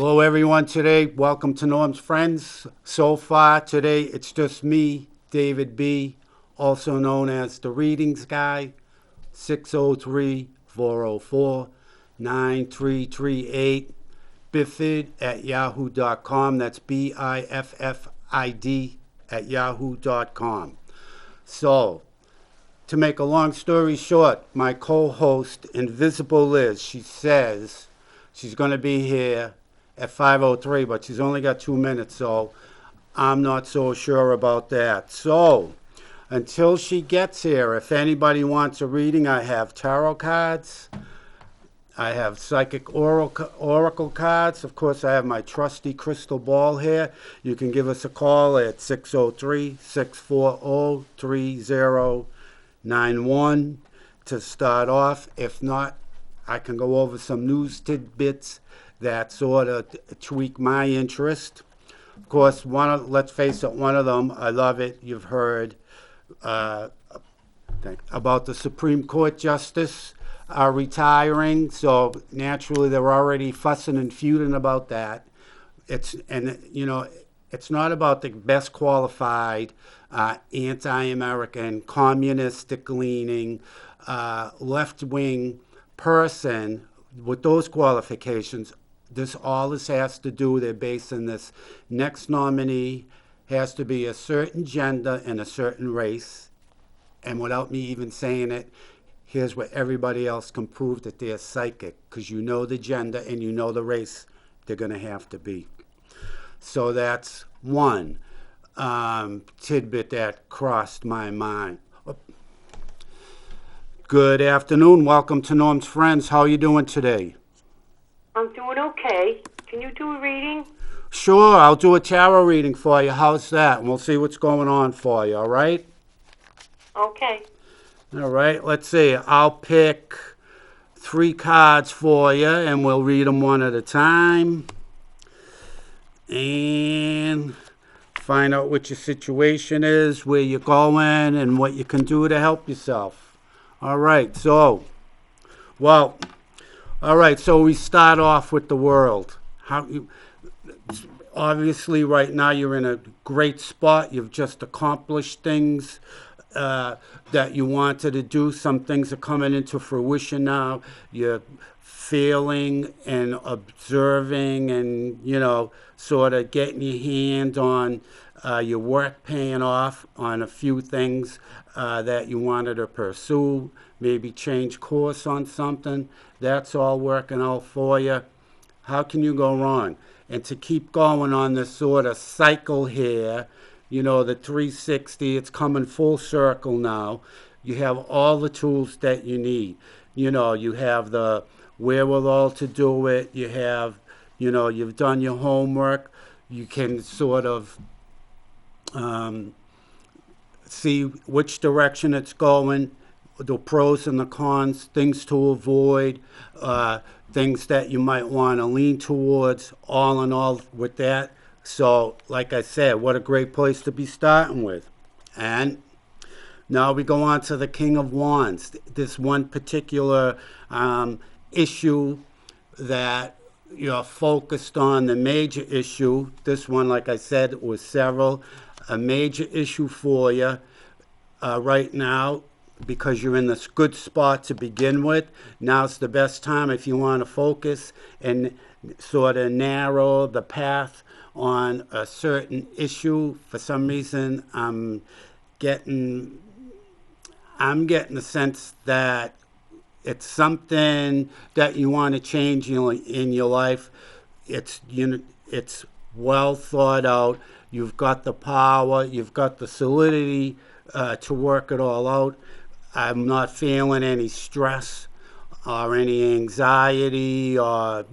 Hello, everyone. Today, welcome to Norm's Friends. So far, today, it's just me, David B., also known as the Readings Guy, 603-404-9338, biffid@yahoo.com. That's BIFFID @yahoo.com. So, to make a long story short, my co-host, Invisible Liz, she says she's going to be here at 5:03, but she's only got 2 minutes, so I'm not so sure about that. So, until she gets here, if anybody wants a reading, I have tarot cards. I have psychic oracle cards. Of course, I have my trusty crystal ball here. You can give us a call at 603-640-3091 to start off. If not, I can go over some news tidbits that sort of tweak my interest. Of course, let's face it, one of them, I love it. You've heard about the Supreme Court Justice retiring, so naturally they're already fussing and feuding about that. It's not about the best qualified, anti-American, communistic-leaning, left-wing person with those qualifications. All this has to do, they're basing this next nominee has to be a certain gender and a certain race. And without me even saying it, here's where everybody else can prove that they're psychic, because you know the gender and you know the race they're going to have to be. So that's one tidbit that crossed my mind. Good afternoon. Welcome to Norm's Friends. How are you doing today? I'm doing okay. Can you do a reading? Sure, I'll do a tarot reading for you. How's that? And we'll see what's going on for you, all right? Okay. All right, let's see. I'll pick 3 cards for you, and we'll read them one at a time. And find out what your situation is, where you're going, and what you can do to help yourself. All right, so we start off with the world. Obviously, right now you're in a great spot. You've just accomplished things that you wanted to do. Some things are coming into fruition now. You're feeling and observing and, sort of getting your hand on your work paying off on a few things that you wanted to pursue, maybe change course on something. That's all working out for you. How can you go wrong? And to keep going on this sort of cycle here, the 360, it's coming full circle now. You have all the tools that you need. You have the wherewithal to do it. You have, you've done your homework. You can sort of see which direction it's going, the pros and the cons, things to avoid, things that you might want to lean towards, all in all with that. So, like I said, what a great place to be starting with. And now we go on to the King of Wands. This one particular issue that you're focused on, the major issue. This one, like I said, was several. A major issue for you right now, because you're in this good spot to begin with. Now's the best time if you want to focus and sort of narrow the path on a certain issue. For some reason, I'm getting the sense that it's something that you want to change in your life. It's well thought out. You've got the power. You've got the solidity to work it all out. I'm not feeling any stress or any anxiety or,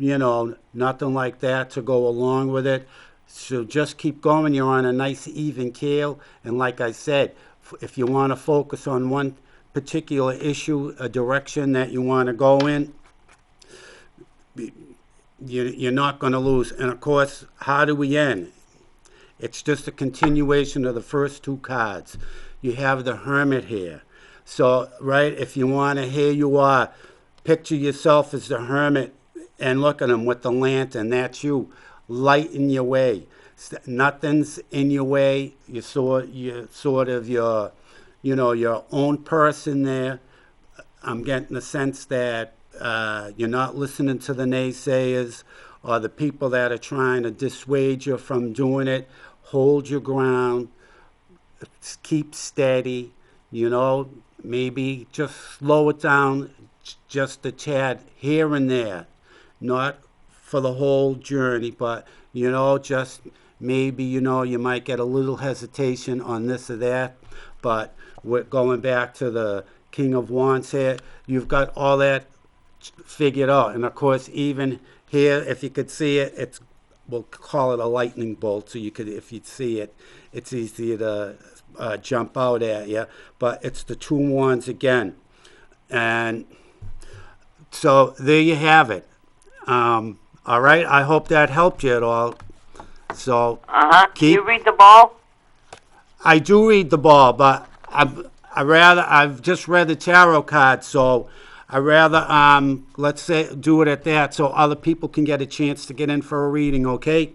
nothing like that to go along with it. So just keep going. You're on a nice even keel. And like I said, if you want to focus on one particular issue, a direction that you want to go in, you're not going to lose. And of course, how do we end? It's just a continuation of the first 2 cards. You have the Hermit here. So, right, if you want to, here you are. Picture yourself as the Hermit and look at them with the lantern. That's you. Lighten your way. Nothing's in your way. You're sort of your own person there. I'm getting the sense that you're not listening to the naysayers or the people that are trying to dissuade you from doing it. Hold your ground. Keep steady. Maybe just slow it down just a tad here and there. Not for the whole journey, but, just maybe, you might get a little hesitation on this or that. But we're going back to the King of Wands here. You've got all that figured out. And of course, even here, if you could see it, we'll call it a lightning bolt. So if you see it, it's easy to jump out at you. But it's the two wands again. And so there you have it. All right. I hope that helped you at all. So You read the ball? I do read the ball, but I've just read the tarot card, so I rather let's say do it at that, so other people can get a chance to get in for a reading. Okay.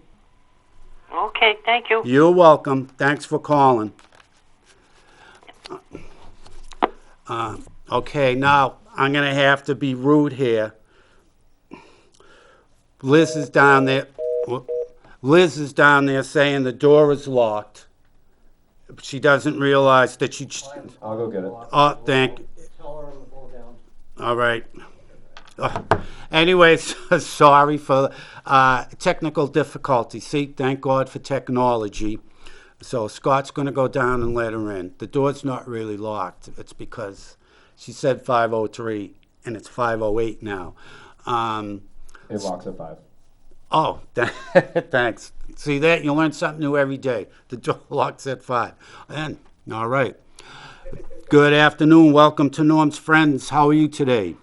Okay, thank you. You're welcome. Thanks for calling. Okay, now I'm gonna have to be rude here. Liz is down there. Liz is down there saying the door is locked. She doesn't realize that she. I'll go get it. Oh, thank. All right. Anyways, sorry for technical difficulty. See, thank God for technology. So Scott's going to go down and let her in. The door's not really locked. It's because she said 5:03 and it's 5:08 now. It locks at 5. Oh, thanks. See that? You learn something new every day. The door locks at 5. And all right. Good afternoon. Welcome to Norm's Friends. How are you today?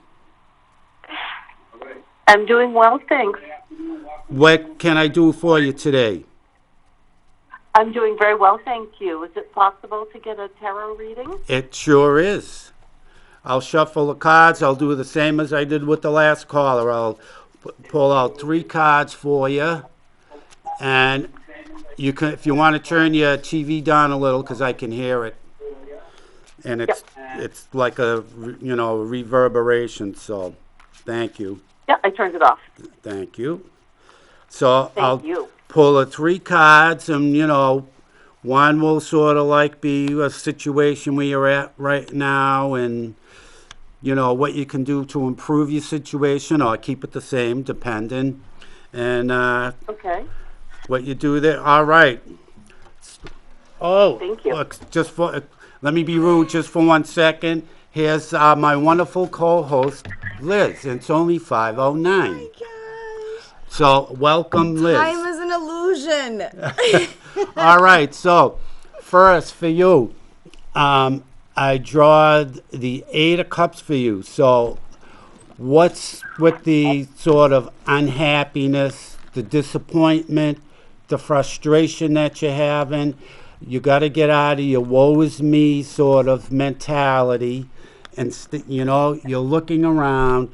I'm doing well, thanks. What can I do for you today? I'm doing very well, thank you. Is it possible to get a tarot reading? It sure is. I'll shuffle the cards. I'll do the same as I did with the last caller. I'll pull out 3 cards for you. And you can, if you want to turn your TV down a little, because I can hear it. And it's like a reverberation. So, thank you. Yeah, I turned it off. Thank you. So Thank you. Pull the 3 cards, and one will sort of like be a situation where you're at right now, and what you can do to improve your situation or keep it the same, depending. And Okay. what you do there. All right. Oh, Thank you. Look, let me be rude just for 1 second. Here's my wonderful co-host, Liz. It's only 5:09. Oh my gosh. So welcome, Liz. Time is an illusion. All right. So first for you, I draw the 8 of Cups for you. So what's with the sort of unhappiness, the disappointment, the frustration that you're having? You got to get out of your woe is me sort of mentality. And, you're looking around.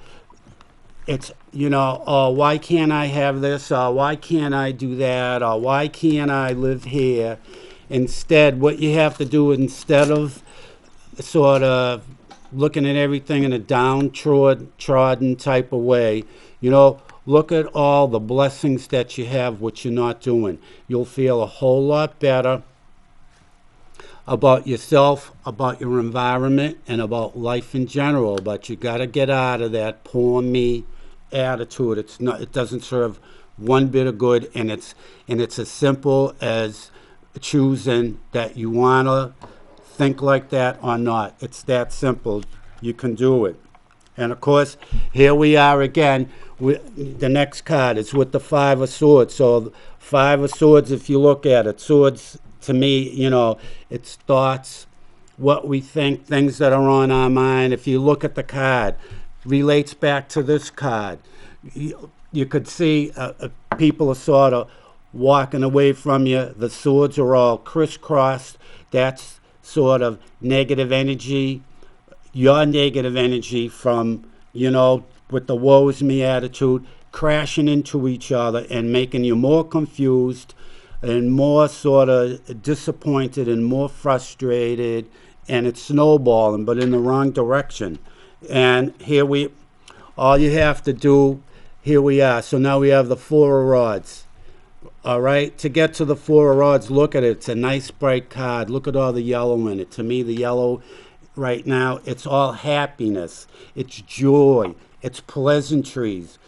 It's, oh, why can't I have this? Or why can't I do that? Or why can't I live here? Instead, what you have to do, instead of sort of looking at everything in a downtrodden type of way, look at all the blessings that you have, what you're not doing. You'll feel a whole lot better about yourself, about your environment, and about life in general. But you got to get out of that poor me attitude. It doesn't serve one bit of good, and it's as simple as choosing that you want to think like that or not. It's that simple. You can do it. And of course, here we are again. The next card is with the 5 of Swords. So 5 of Swords, if you look at it, swords to me, it's thoughts, what we think, things that are on our mind. If you look at the card, relates back to this card. You could see people are sort of walking away from you. The swords are all crisscrossed. That's sort of negative energy. Your negative energy from, with the woe is me attitude, crashing into each other and making you more confused and more sort of disappointed and more frustrated, and it's snowballing, but in the wrong direction. And all you have to do, here we are. So now we have the Four of Rods. All right, to get to the Four of Rods, look at it. It's a nice bright card. Look at all the yellow in it. To me, the yellow right now, it's all happiness. It's joy. It's pleasantries.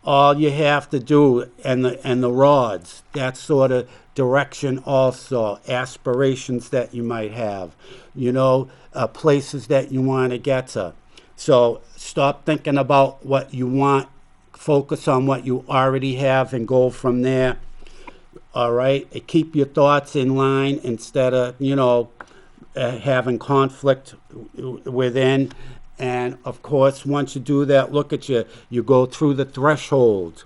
All you have to do, and the rods, that sort of direction also, aspirations that you might have, places that you want to get to. So stop thinking about what you want. Focus on what you already have and go from there. All right? Keep your thoughts in line instead of, having conflict within. And, of course, once you do that, look at you go through the threshold.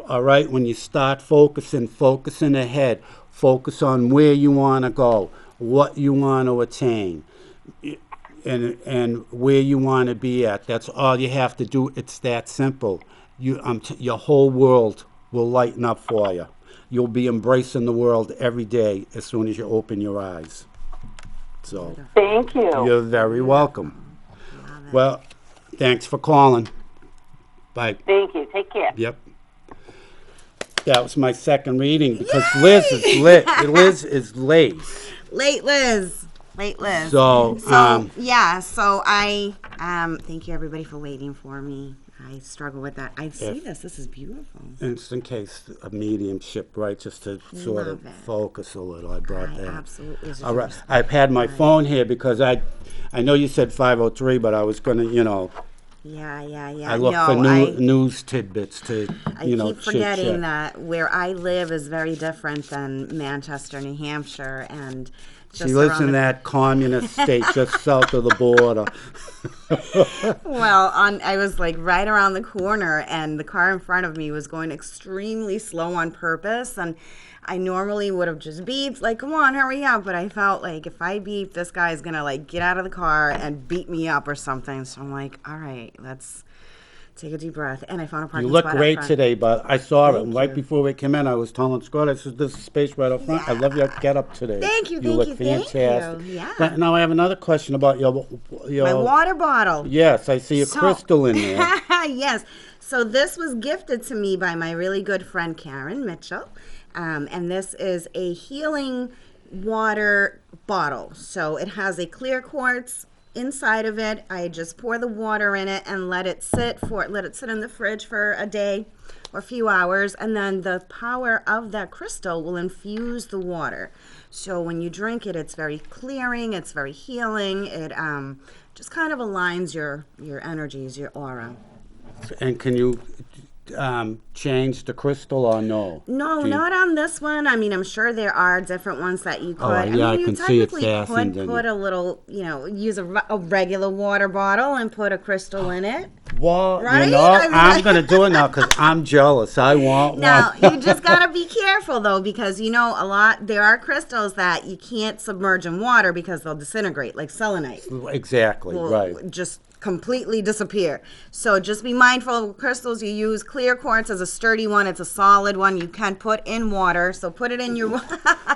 All right? When you start focusing ahead. Focus on where you want to go, what you want to attain, and where you want to be at. That's all you have to do. It's that simple. Your whole world will lighten up for you. You'll be embracing the world every day as soon as you open your eyes. So, thank you. You're very welcome. Well, thanks for calling. Bye. Thank you. Take care. Yep. That was my second reading because Liz is lit. Liz is late. Late Liz. So yeah, so I thank you everybody for waiting for me. I struggle with that. I see this. This is beautiful. Just in case of mediumship, right? Just to sort of focus a little. I brought that. Absolutely. All right. I've had my phone here because I know you said 503, but I was going to, Yeah. I look for news tidbits to, I keep forgetting that where I live is very different than Manchester, New Hampshire, and she lives in that communist state just south of the border. Well, I was like right around the corner, and the car in front of me was going extremely slow on purpose, and I normally would have just beeped, like, come on, hurry up, but I felt like if I beep, this guy's gonna like get out of the car and beat me up or something, so I'm like, all right, let's take a deep breath, and I found a parking spot. You look great today, but I saw Thank it right you. before we came in. I was telling Scott, I said, "This is space right up front. I love your get up today. Thank you, You thank look you, thank fantastic." you. Yeah. But now I have another question about your My water bottle. Yes, I see a crystal in there. Yes. So this was gifted to me by my really good friend Karen Mitchell, and this is a healing water bottle. So it has a clear quartz inside of it. I just pour the water in it and let it sit in the fridge for a day or a few hours, and then the power of that crystal will infuse the water. So when you drink it, it's very clearing, it's very healing. It just kind of aligns your energies, your aura. And can you change the crystal or no? No, not on this one. I mean, I'm sure there are different ones that you could. Yeah, I you can see it technically fastened could in put it. a little, use a regular water bottle and put a crystal in it. Well, Right? I'm going to do it now because I'm jealous. I want Now, one. you just got to be careful, though, because, there are crystals that you can't submerge in water because they'll disintegrate, like selenite. Exactly, Will right. just completely disappear. So just be mindful of crystals you use. Clear quartz is a sturdy one. It's a solid one. You can put in water. So put it in your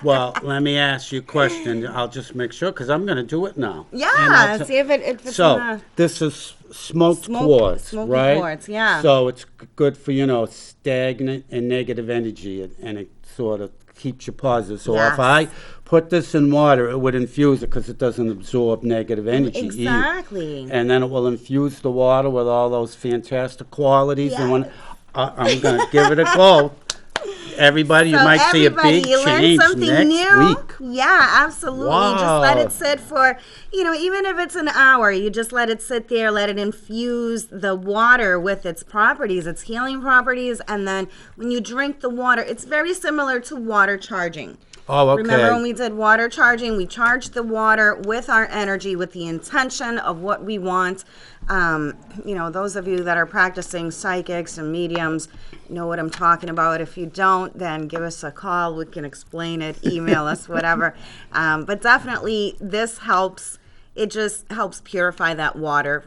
Well, let me ask you a question. I'll just make sure because I'm going to do it now. Yeah, see if it's in So the this is smoked quartz, smoky right? quartz, yeah. So it's good for stagnant and negative energy, and it sort of keeps you positive. So Yes. if I put this in water, it would infuse it because it doesn't absorb negative energy. Exactly. And then it will infuse the water with all those fantastic qualities. And when I'm going to give it a go. Everybody, you So might see a everybody, big you learn change something next new. week. Yeah, absolutely. Just let it sit for, even if it's an hour, you just let it sit there, let it infuse the water with its properties, its healing properties, and then when you drink the water, it's very similar to water charging. Oh, okay. Remember when we did water charging? We charged the water with our energy, with the intention of what we want. Those of you that are practicing psychics and mediums know what I'm talking about. If you don't, then give us a call. We can explain it, email us, whatever. But definitely this helps. It just helps purify that water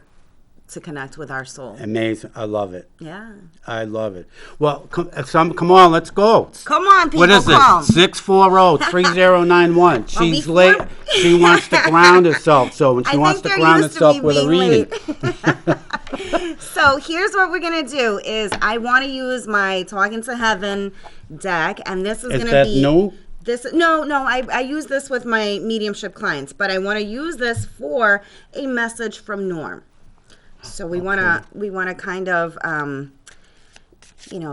to connect with our soul. Amazing. I love it. Yeah. I love it. Well, come on, let's go. Come on, people, What is call. it? 640-3091. She's before- late. She wants to ground herself. So when she I wants think to they're ground used to herself me with a being reading. So here's what we're going to do is I want to use my Talking to Heaven deck, and this is going to that be... new? No, I use this with my mediumship clients, but I want to use this for a message from Norm. So we want to kind of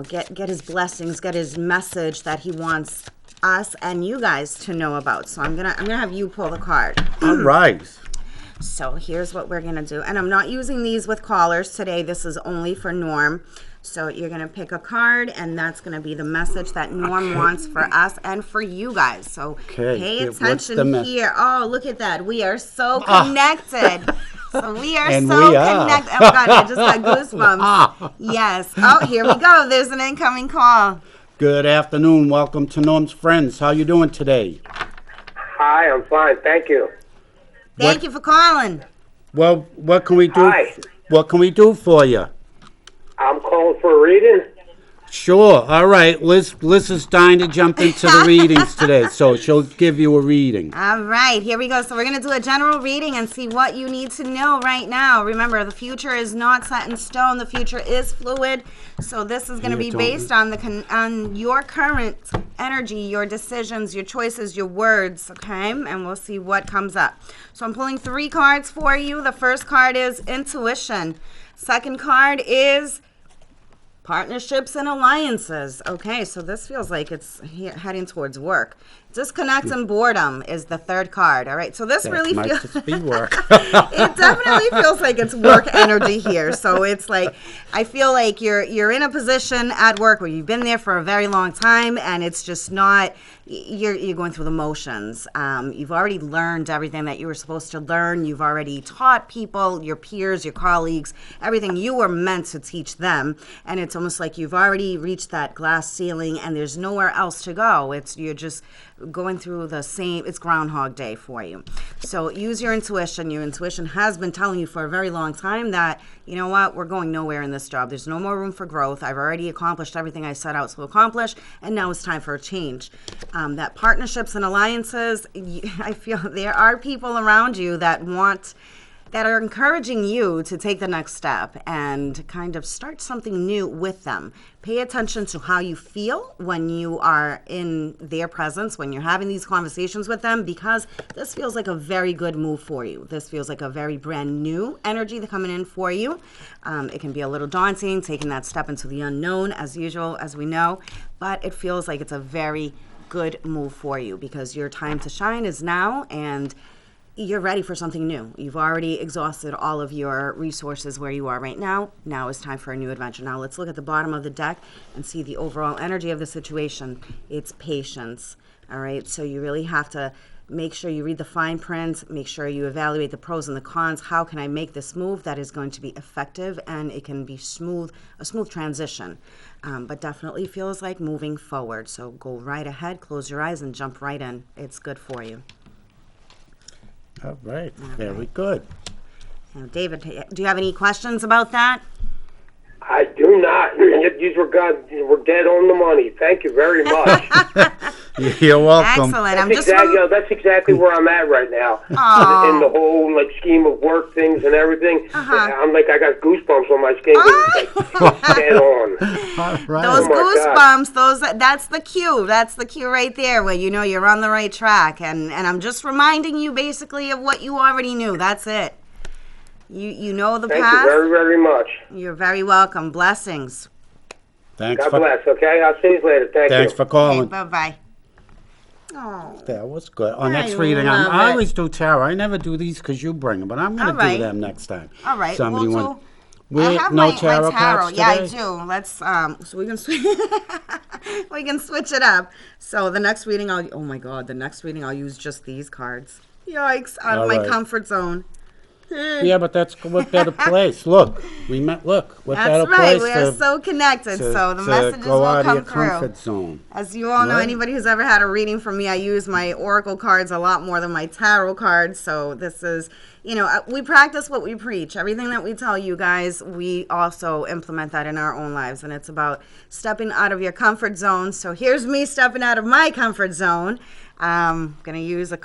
get his blessings, get his message that he wants us and you guys to know about. So I'm gonna have you pull the card. All right. So here's what we're gonna do, and I'm not using these with callers today. This is only for Norm. So you're gonna pick a card, and that's gonna be the message that Norm wants for us and for you guys. So pay what's attention the here. Oh, look at that. We are so connected. So we are And so we are. connected. Oh God, I just got goosebumps. Yes. Oh, here we go. There's an incoming call. Good afternoon. Welcome to Norm's Friends. How you doing today? Hi, I'm fine, thank you. Thank you for calling. Well, what can we do? Hi. What can we do for you? I'm calling for a reading. Sure. All right. Liz is dying to jump into the readings today, so she'll give you a reading. All right, here we go. So we're going to do a general reading and see what you need to know right now. Remember, the future is not set in stone. The future is fluid. So this is going to be based on on your current energy, your decisions, your choices, your words, okay? And we'll see what comes up. So I'm pulling 3 cards for you. The first card is intuition. Second card is partnerships and alliances. Okay, so this feels like it's heading towards work. Disconnect and boredom is the third card. All right, so this really might feels... just be work. It definitely feels like it's work energy here. So it's like, I feel like you're in a position at work where you've been there for a very long time, and it's just not... You're going through the motions. You've already learned everything that you were supposed to learn. You've already taught people, your peers, your colleagues, everything you were meant to teach them. And it's almost like you've already reached that glass ceiling, and there's nowhere else to go. You're just going through the same, it's Groundhog Day for you. So use your intuition. Your intuition has been telling you for a very long time that, you know what, we're going nowhere in this job. There's no more room for growth. I've already accomplished everything I set out to accomplish, and now it's time for a change. That partnerships and alliances, I feel there are people around you that are encouraging you to take the next step and kind of start something new with them. Pay attention to how you feel when you are in their presence, when you're having these conversations with them, because this feels like a very good move for you. This feels like a very brand new energy that's coming in for you. It can be a little daunting, taking that step into the unknown, as usual, as we know, but it feels like it's a very good move for you because your time to shine is now, and you're ready for something new. You've already exhausted all of your resources where you are right now. Now it's time for a new adventure. Now let's look at the bottom of the deck and see the overall energy of the situation. It's patience. All right, so you really have to make sure you read the fine print, make sure you evaluate the pros and the cons. How can I make this move that is going to be effective and it can be a smooth transition, but definitely feels like moving forward. So go right ahead, close your eyes, and jump right in. It's good for you. All right. Very good. Now, David, do you have any questions about that? I do not. These were dead on the money. Thank you very much. You're welcome. Excellent. That's exactly where I'm at right now. In the whole scheme of work things and everything. I'm like, I got goosebumps on my skin. It's dead on. All right. Those goosebumps, goosebumps, that's the cue. That's the cue right there where you know you're on the right track. And I'm just reminding you basically of what you already knew. That's it. You know the Thank past. you very, very much. You're very welcome. Blessings. Thanks. God bless, okay? I'll see you later. Thank you. Thanks for calling. Okay, bye-bye. Oh, That was good. Our next I reading, love I it. always do tarot. I never do these because you bring them, but I'm going All to right. do them next time. all right. Somebody we'll want? do. I have no my tarot tarot. cards Yeah, today? I do. Let's so we can we can switch it up. So the next reading, the next reading I'll use just these cards. Yikes! Out of All my right. comfort zone. Yeah, but that's what better place. Look, we met. Look, what That's better right. place We are to, so connected, so the to messages go will out of come your through. comfort zone. As you all know, Right. anybody who's ever had a reading from me, I use my oracle cards a lot more than my tarot cards. So this is, we practice what we preach. Everything that we tell you guys, we also implement that in our own lives. And it's about stepping out of your comfort zone. So here's me stepping out of my comfort zone. I'm going to use a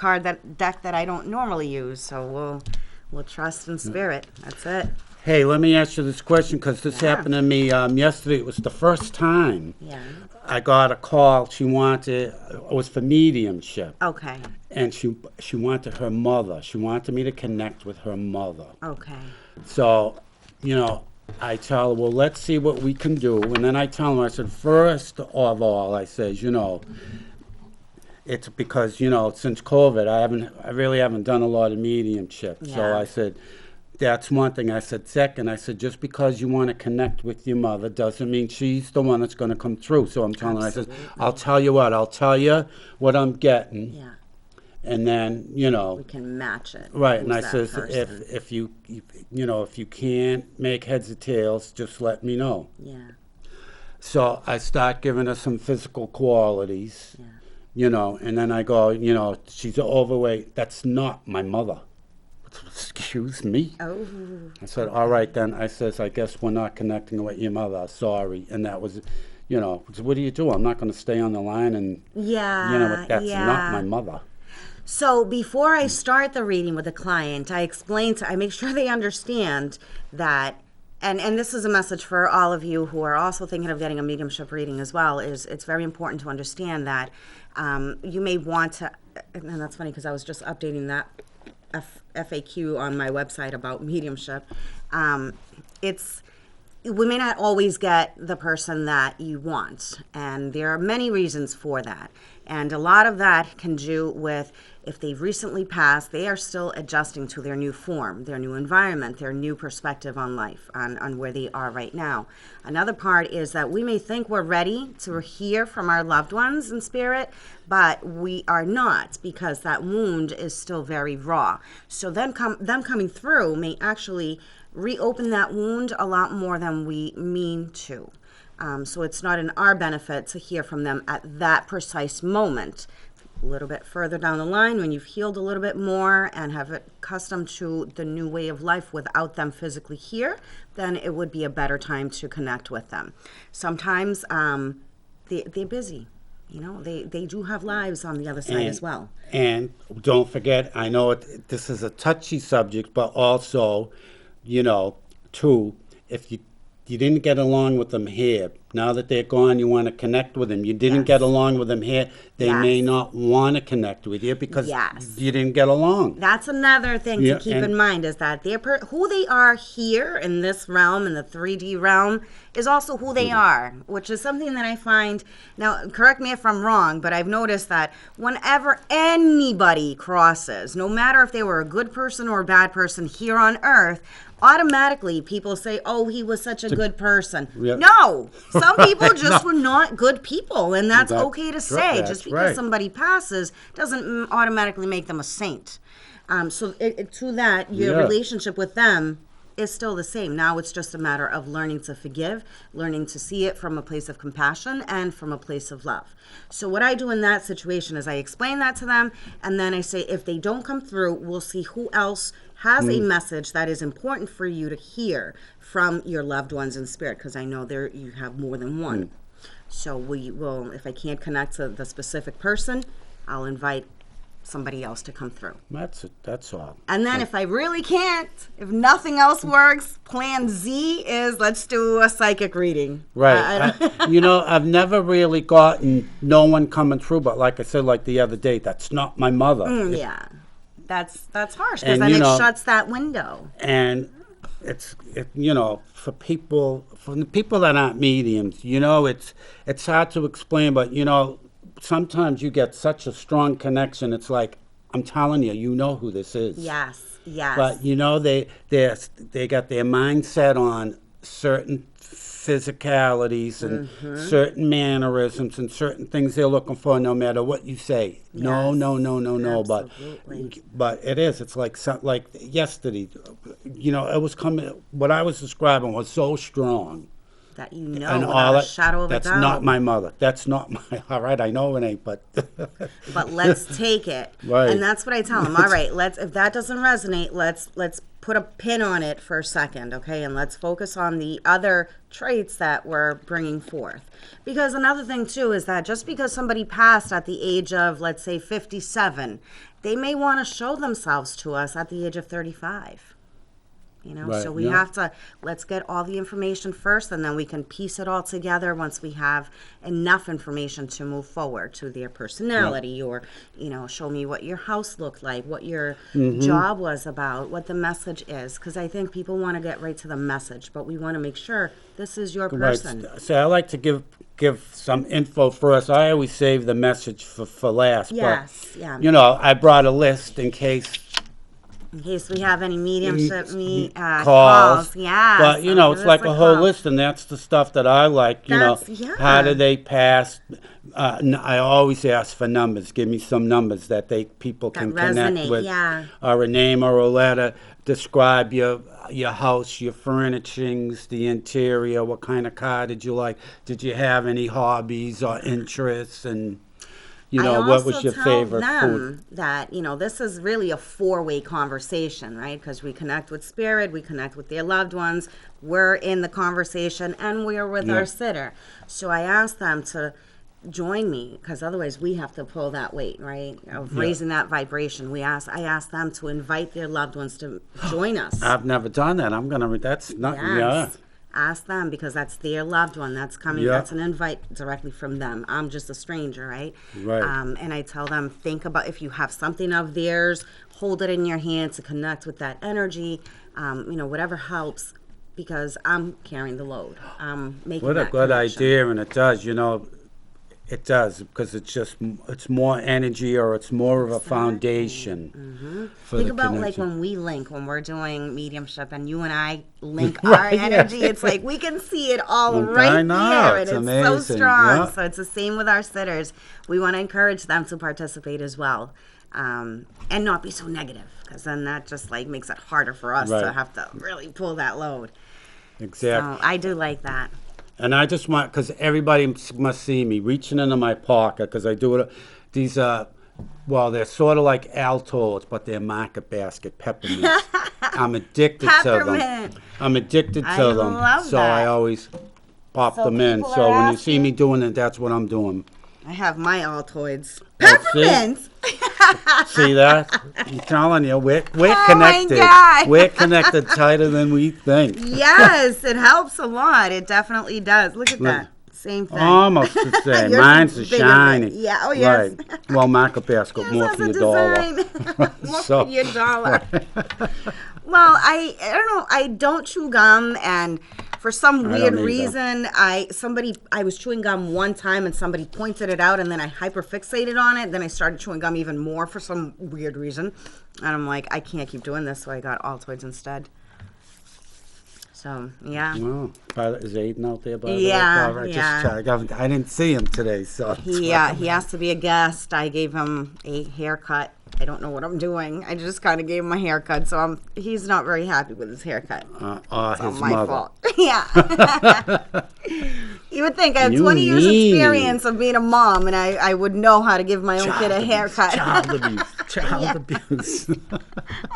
deck that I don't normally use. So we'll trust in spirit. That's it. Hey, let me ask you this question because this happened to me yesterday. It was the first time Yeah. I got a call. It was for mediumship. Okay. And she wanted her mother. She wanted me to connect with her mother. Okay. So, I tell her, well, let's see what we can do. And then I tell her, I said, first of all, I says, it's because, since COVID, I really haven't done a lot of mediumship. So Yeah. I said, that's one thing. I said, second, I said, just because you want to connect with your mother doesn't mean she's the one that's going to come through. So I'm telling her, I said, I'll tell you what I'm getting. Yeah. And then, We can match it. right. Who's And I that says, person? if you can't make heads or tails, just let me know. Yeah. So I start giving her some physical qualities, and then I go, she's overweight. That's not my mother. Excuse me? Oh. I said, all right then. I says, I guess we're not connecting with your mother. Sorry. And that was, what do you do? I'm not going to stay on the line and, Yeah. that's yeah. not my mother. So before I start the reading with a client, I make sure they understand that, and this is a message for all of you who are also thinking of getting a mediumship reading as well, is it's very important to understand that you may want to, and that's funny because I was just updating that FAQ on my website about mediumship. We may not always get the person that you want, and there are many reasons for that. And a lot of that can do with if they've recently passed, they are still adjusting to their new form, their new environment, their new perspective on life, on where they are right now. Another part is that we may think we're ready to hear from our loved ones in spirit, but we are not, because that wound is still very raw. So then them coming through may actually reopen that wound a lot more than we mean to. So it's not in our benefit to hear from them at that precise moment. A little bit further down the line, when you've healed a little bit more and have accustomed to the new way of life without them physically here, then it would be a better time to connect with them. Sometimes they're busy. They do have lives on the other side as well. And don't forget, I know this is a touchy subject, but also, too, if you didn't get along with them here, now that they're gone, you want to connect with them. You didn't get along with them here, they may not want to connect with you because you didn't get along. That's another thing to keep in mind, is that who they are here in this realm, in the 3D realm, is also who they are, which is something that I find, now correct me if I'm wrong, but I've noticed that whenever anybody crosses, no matter if they were a good person or a bad person here on Earth, automatically people say, oh, he was such a good person. Yeah. No, some people just were not good people, and that's okay to That's say. right, Just that's because right. somebody passes doesn't automatically make them a saint. So to that, your relationship with them is still the same. Now it's just a matter of learning to forgive, learning to see it from a place of compassion and from a place of love. So what I do in that situation is I explain that to them, and then I say, if they don't come through, we'll see who else has a message that is important for you to hear from your loved ones in spirit, because I know you have more than one. So we will, if I can't connect to the specific person, I'll invite somebody else to come through. That's it. That's all. And then if I really can't, if nothing else works, plan Z is let's do a psychic reading. Right. I've never really gotten no one coming through, but like I said, like the other day, that's not my mother. Yeah. That's harsh, because And, then it shuts that window. And for the people that aren't mediums, it's hard to explain, but sometimes you get such a strong connection. It's like, I'm telling you, you know who this is. Yes. But they got their mindset on certain physicalities and certain mannerisms and certain things they're looking for, no matter what you say. No, Yes, no, no, no, no. absolutely. But it is. It's like like yesterday. It was coming. What I was describing was so strong. That you know And without all a that, shadow of a that's doubt. not my mother. That's not my. All right, I know it ain't, but. But let's take it. Right. And that's what I tell them. All right, if that doesn't resonate, let's put a pin on it for a second, okay? And let's focus on the other traits that we're bringing forth. Because another thing too is that just because somebody passed at the age of, let's say, 57, they may want to show themselves to us at the age of 35. Right, So we yeah. have to, let's get all the information first, and then we can piece it all together once we have enough information to move forward to their personality, or, show me what your house looked like, what your job was about, what the message is. Because I think people want to get right to the message, but we want to make sure this is your person. Right. So I like to give some info first. I always save the message for last. Yes, but, yeah. I brought a list in case In case we have any mediumship calls. Yeah. But, so it's give like us a whole call. list, and that's the stuff that I like, Yeah. How do they pass? I always ask for numbers. Give me some numbers that people That can connect resonate, with. yeah. Or a name or a letter. Describe your house, your furnishings, the interior. What kind of car did you like? Did you have any hobbies or interests? And, what was your favorite I also tell food? them that, this is really a four-way conversation, right? Because we connect with spirit, we connect with their loved ones, we're in the conversation, and we're with Yeah. our sitter. So I ask them to join me, because otherwise we have to pull that weight, right? Of raising that vibration. I ask them to invite their loved ones to join us. I've never done that. That's not, Yes. Ask them, because that's their loved one that's coming. Yeah. That's an invite directly from them. I'm just a stranger, right? Right. And I tell them, think about if you have something of theirs, hold it in your hand to connect with that energy. Whatever helps, because I'm carrying the load. I'm making What a that good connection. idea, and it does, it does, because it's more energy, or it's more of a foundation for Think the about connection. when we link, when we're doing mediumship, and you and I link Right, our yeah. energy. It's like we can see it all I right know, there, and it's it's amazing, so strong. yeah. So it's the same with our sitters. We want to encourage them to participate as well, and not be so negative, because then that just makes it harder for us to Right. have to really pull that load. Exactly. So I do like that. And I just want, because everybody must see me reaching into my pocket, because I do it. These they're sort of like Altoids, but they're market basket peppermints. I'm addicted to them. Peppermint. I'm addicted to I them. love so that. I always pop So them in. people So are when you see asking- me doing it, that's what I'm doing. I have my Altoids. Oh, see? Peppermints. See that? I'm telling you, we're Oh, my connected. God. We're connected tighter than we think. Yes, it helps a lot. It definitely does. Look at that. Same thing. Almost the same. Yours Mine's is are bigger than- shiny. yeah, oh, yes. Right. Well, market basket, Yours more has for a your dollar. design. More So- for your dollar. Well, I don't know. I don't chew gum, and for some I weird don't either. reason, I was chewing gum one time, and somebody pointed it out, and then I hyperfixated on it. Then I started chewing gum even more for some weird reason, and I'm like, I can't keep doing this, so I got Altoids instead. So yeah. Well, is Aiden out there? By the way? Yeah, All right, yeah. Just check. I didn't see him today, so. He has to be a guest. I gave him a haircut. I don't know what I'm doing. I just kind of gave him a haircut, so he's not very happy with his haircut. It's His my mother. fault. Yeah. You would think I have You 20 years mean. experience of being a mom, and I would know how to give my own kid a haircut. Child abuse. Child abuse.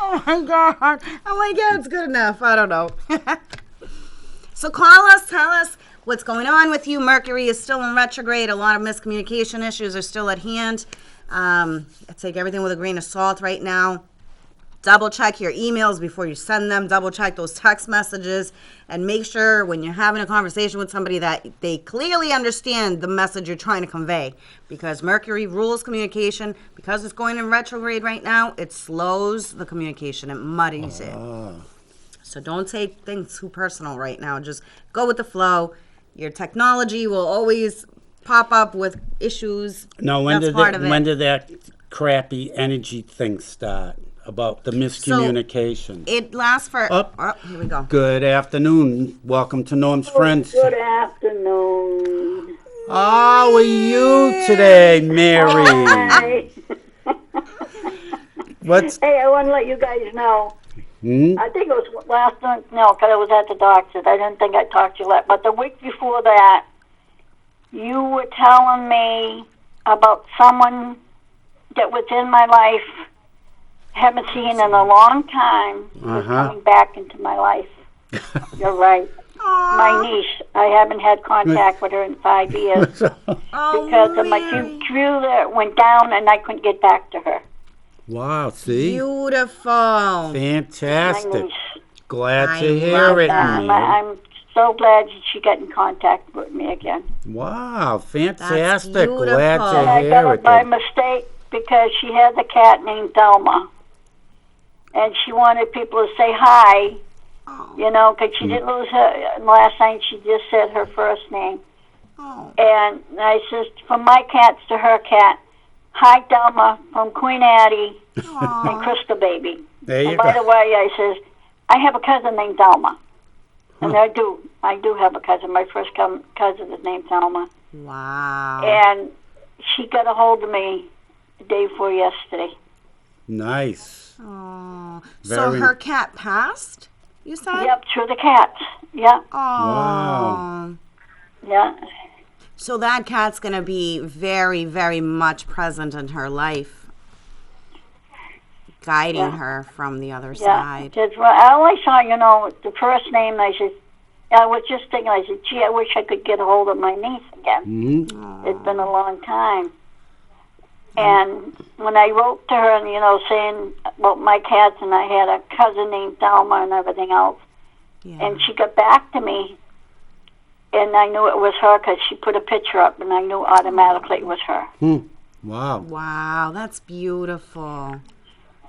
Oh my God. I'm like, yeah, it's good enough. I don't know. So call us, tell us what's going on with you. Mercury is still in retrograde. A lot of miscommunication issues are still at hand. I take everything with a grain of salt right now. Double check your emails before you send them. Double check those text messages, and make sure when you're having a conversation with somebody that they clearly understand the message you're trying to convey, because Mercury rules communication. Because it's going in retrograde right now, it slows the communication. It muddies it. So don't take things too personal right now. Just go with the flow. Your technology will always pop up with issues. Now, when That's did part of it. when did that crappy energy thing start? about the miscommunication. It lasts for. Up. Oh, here we go. Good afternoon. Welcome to Norm's Friends. Good afternoon. How are you today, Mary? Hi. What's Hey, I want to let you guys know. hmm? I think it was last night. No, because I was at the doctor's. I didn't think I talked to you last. But the week before that, you were telling me about someone that was in my life, haven't seen in a long time, was coming back into my life. You're right. My niece. I haven't had contact with her in 5 years because of my computer went down and I couldn't get back to her. Wow, see? Beautiful. My Fantastic. niece. Glad I to hear love it, that. Mary. I'm so glad she got in contact with me again. Wow, fantastic. beautiful. Glad And to I hear got her it. by mistake because she had a cat named Thelma. And she wanted people to say hi, you know, because she didn't lose her last night. She just said her first name. Oh. And I says, from my cats to her cat, hi, Thelma, from Queen Addie and Crystal Baby. There you And by go. the way, I says, I have a cousin named Thelma. And I do have a cousin. My first cousin is named Thelma. Wow. And she got a hold of me the day before yesterday. Nice. Oh. So Very- her cat passed, you said? Yep, through the cats. Yeah, Oh. Wow. yeah. So that cat's going to be very, very much present in her life, guiding Yeah. her from the other Yeah, side. because I only saw, you know, the first name. And I said, I was just thinking. I said, gee, I wish I could get a hold of my niece again. Hmm? It's been a long time. And when I wrote to her, and you know, saying about my cats, and I had a cousin named Thelma and everything else, Yeah. and she got back to me, and I knew it was her because she put a picture up, and I knew automatically it was her. Wow. Wow, that's beautiful.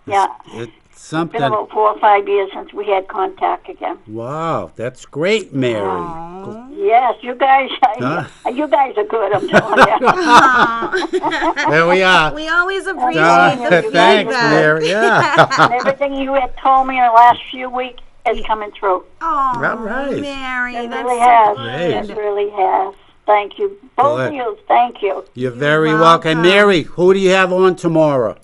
Yeah. It's It's something. been about 4 or 5 years since we had contact again. Wow, that's great, Mary. Aw. Yes, you guys, you guys are good. I'm telling you. There we are. We always appreciate the Thanks, feedback. Mary. Yeah. And everything you had told me in the last few weeks is coming through. Oh, All right. Mary, It that's really so has. great. It really has. Thank you, both Good. of you. Thank you. You're very welcome. Mary, who do you have on tomorrow?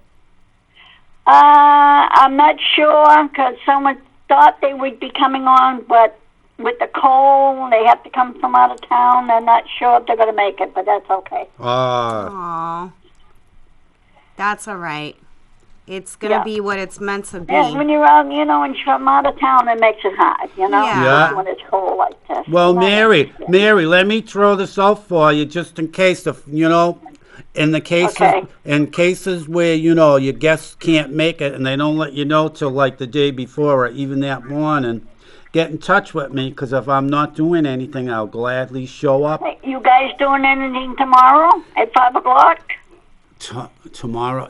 I'm not sure because someone thought they would be coming on, but with the cold, they have to come from out of town. They're not sure if they're going to make it, but that's okay. Aw. That's all right. It's going to Yeah. be what it's meant to be. And when you're out, you know, and you're from out of town, it makes it hard, you know, Yeah. when it's cold like this. Well, And I Mary, understand. Mary, let me throw this out for you just in case, if you know, in the cases, Okay. in cases where you know your guests can't make it and they don't let you know till like the day before or even that morning, get in touch with me because if I'm not doing anything, I'll gladly show up. Hey, you guys doing anything tomorrow at 5 o'clock? Tomorrow,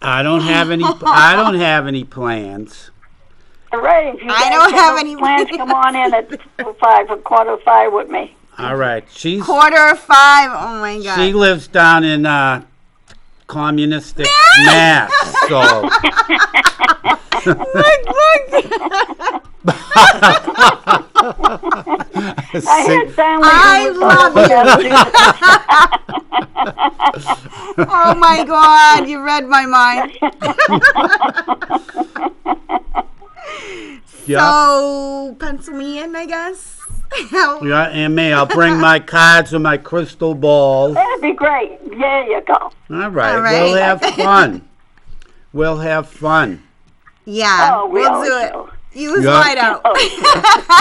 I don't have any. I don't have any plans. All right, if you I guys don't have no any plans, come on in at 5 or 4:45 with me. All right, she's 4:45. Oh my God. she lives down in communistic Mass, so. I had family I who was love you. Oh my God, you read my mind. Yeah. So, pencil me in, I guess. Yeah, and me, I'll bring my cards and my crystal balls. That'd be great. There you go. All right, All right. we'll have fun. We'll have fun. Yeah, Oh, we we'll always do it. do. Use Yeah. white out.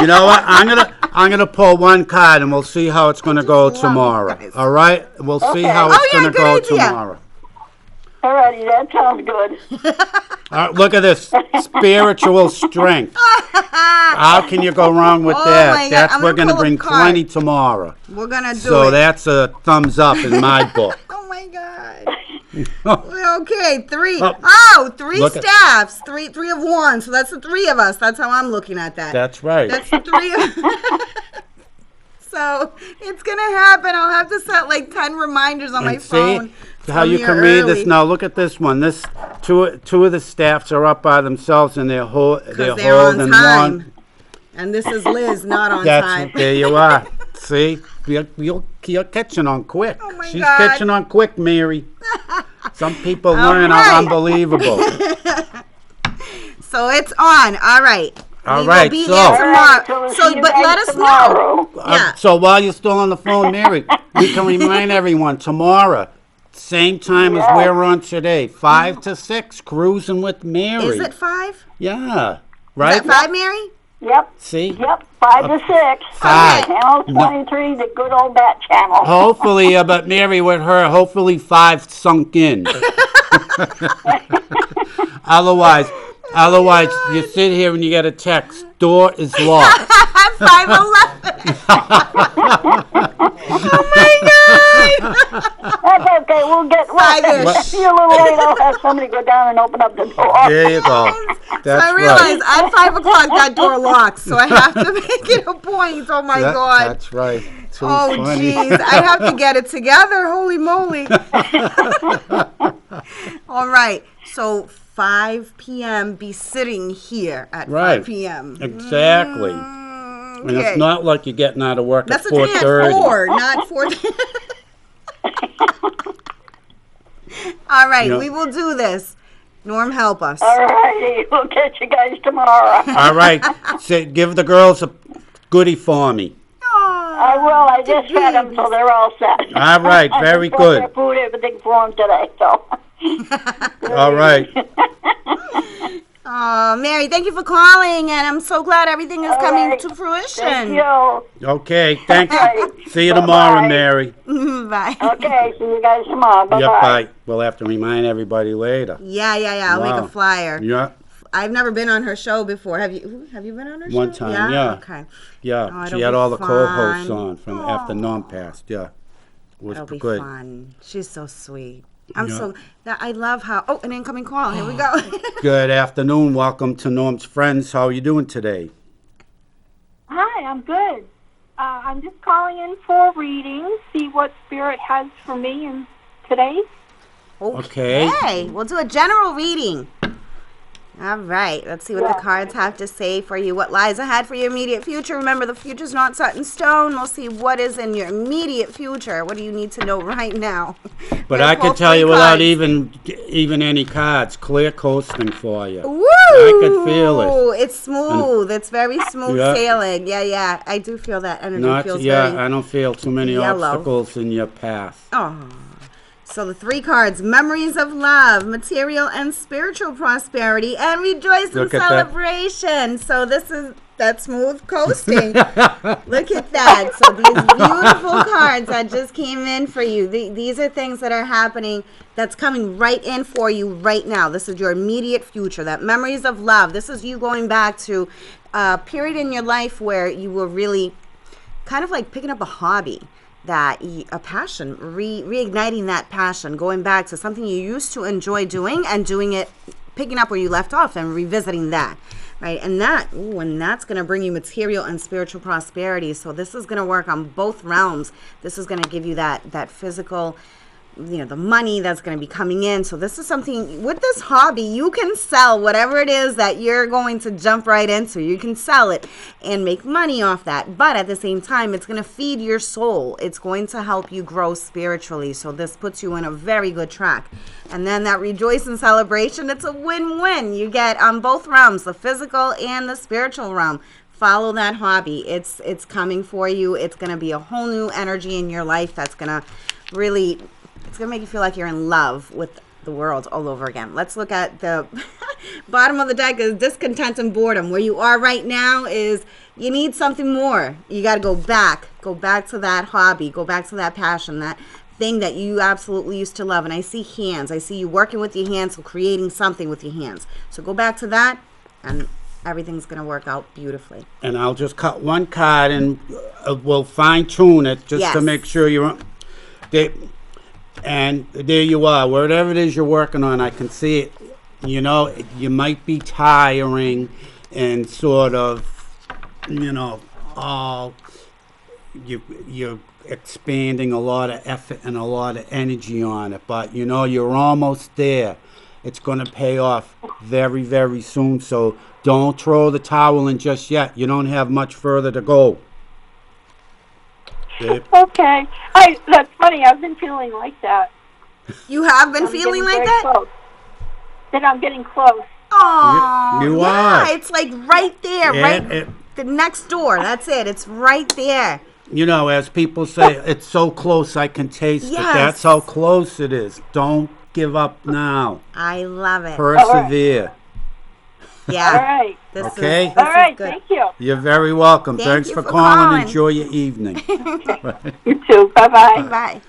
You know what? I'm gonna pull one card and we'll see how it's gonna go tomorrow. guys. All right? We'll see Okay. how Oh, it's yeah, gonna good go idea. tomorrow. All righty, that sounds good. All right, look at this spiritual strength. How can you go wrong with Oh that? my God, That's I'm we're gonna gonna pull a bring card. plenty tomorrow. We're gonna do So it. that's a thumbs up in my book. Oh my God. Okay, three. Oh. Oh, three Look at- staffs. Three of one. So that's the three of us. That's how I'm looking at that. That's right. That's the three of So it's going to happen. I'll have to set like 10 reminders on my And phone. see how you can read this now. Look at this one. This two of the staffs are up by themselves, and they're They're on holding time. one. And this is Liz, not on That's time. there you are. See, you're catching on quick. Oh my She's God. catching on quick, Mary. Some people All learn right. are unbelievable. So it's on. All right. All We right, will be so- there All right, tomorrow. so So, see you but guys let us know. tomorrow. Yeah. So while you're still on the phone, Mary, we can remind everyone tomorrow, same time as we're on today, 5 to 6, cruising with Mary. Is it 5? Yeah, Is right. that 5, Mary? Yep. See. Yep. 5 to 6. 5. Channel 23, the good old bat channel. Hopefully, but Mary with her, hopefully 5 sunk in. Otherwise, you sit here and you get a text, door is locked. 5:11. Oh my God. That's okay. We'll Five-ish. see you a little later. I'll have somebody go down and open up the door. There you go. So That's I realized at 5 o'clock that door locks, so I have to make it a point. Oh my God. That's right. Too Oh funny. jeez, I have to get it together. Holy moly. All right. So 5 p.m. be sitting here at Right. 5 p.m. Exactly. And Okay. it's not like you're getting out of work That's at the day at 4:30. 4, not 4. All right, Yeah. we will do this. Norm, help us. All righty. We'll catch you guys tomorrow. All right. Give the girls a goodie for me. I will. I just fed them, so they're all set. All right. Very I just bought good. their food, everything for them today, so. All right. Oh, Mary, thank you for calling, and I'm so glad everything is All coming right. to fruition. Thank you. Okay. Thanks. Right. See you tomorrow, Bye-bye. Mary. Bye. Okay, see you guys tomorrow. Bye-bye. Yep. Bye. We'll have to remind everybody later. Yeah. I'll Wow. make a flyer. Yeah. I've never been on her show before. Have you? Have you been on her show? One time, yeah. Okay. Yeah. Oh, She it'll had be all the co-hosts fun. on from after Norm passed. Yeah. It was It'll be good. fun. She's so sweet. I'm Yeah. so that I love how. Oh, an incoming call. Here we go. Good afternoon. Welcome to Norm's Friends. How are you doing today? Hi, I'm good. I'm just calling in for a reading, see what Spirit has for me in today. Okay. Hey, we'll do a general reading. All right, let's see what the cards have to say for you. What lies ahead for your immediate future? Remember, the future's not set in stone. We'll see what is in your immediate future. What do you need to know right now? But We'll I pull can tell 3 you without cards. even any cards, clear coasting for you. Woo! I could feel it. It's smooth. It's very smooth Yeah. sailing. Yeah. I do feel that energy. Not feels yeah, very. I don't feel too many yellow. obstacles in your path. Oh. So the 3 cards: memories of love, material and spiritual prosperity, and rejoice and Look at that. celebration. So this is that smooth coasting. Look at that. So these beautiful cards that just came in for you. These are things that are happening that's coming right in for you right now. This is your immediate future. That memories of love. This is you going back to a period in your life where you were really kind of like picking up a hobby, a passion, reigniting that passion, going back to something you used to enjoy doing and doing it, picking up where you left off and revisiting that, right? And that's going to bring you material and spiritual prosperity. So this is going to work on both realms. This is going to give you that physical, the money that's going to be coming in. So this is something with this hobby, you can sell whatever it is that you're going to jump right into. You can sell it and make money off that. But at the same time, it's going to feed your soul. It's going to help you grow spiritually. So this puts you in a very good track. And then that rejoice and celebration, it's a win-win. You get on both realms, the physical and the spiritual realm. Follow that hobby. It's coming for you. It's going to be a whole new energy in your life that's going to really... It's going to make you feel like you're in love with the world all over again. Let's look at the bottom of the deck is discontent and boredom. Where you are right now is you need something more. You got to go back to that hobby, go back to that passion, that thing that you absolutely used to love. And I see hands. I see you working with your hands, so creating something with your hands. So go back to that and everything's going to work out beautifully. And I'll just cut one card and we'll fine tune it just Yes. to make sure you're. And there you are. Whatever it is you're working on, I can see it. You might be tiring and sort of, all you're expanding a lot of effort and a lot of energy on it, but you know you're almost there. It's going to pay off very, very soon. So don't throw the towel in just yet. You don't have much further to go. Babe. Okay. That's funny. I've been feeling like that. You have been I'm feeling getting like very that? Close. That I'm getting close. Oh, You yeah, are. it's like right there, Yeah, right the next door. That's it. It's right there. You know, as people say, it's so close I can taste it. Yes. That's how close it is. Don't give up now. I love it. Persevere. Yeah. All right. This Okay. Is, this All right. is good. Thank you. You're very welcome. Thank Thanks you for for calling. calling. Enjoy your evening. You too. Bye-bye. Bye.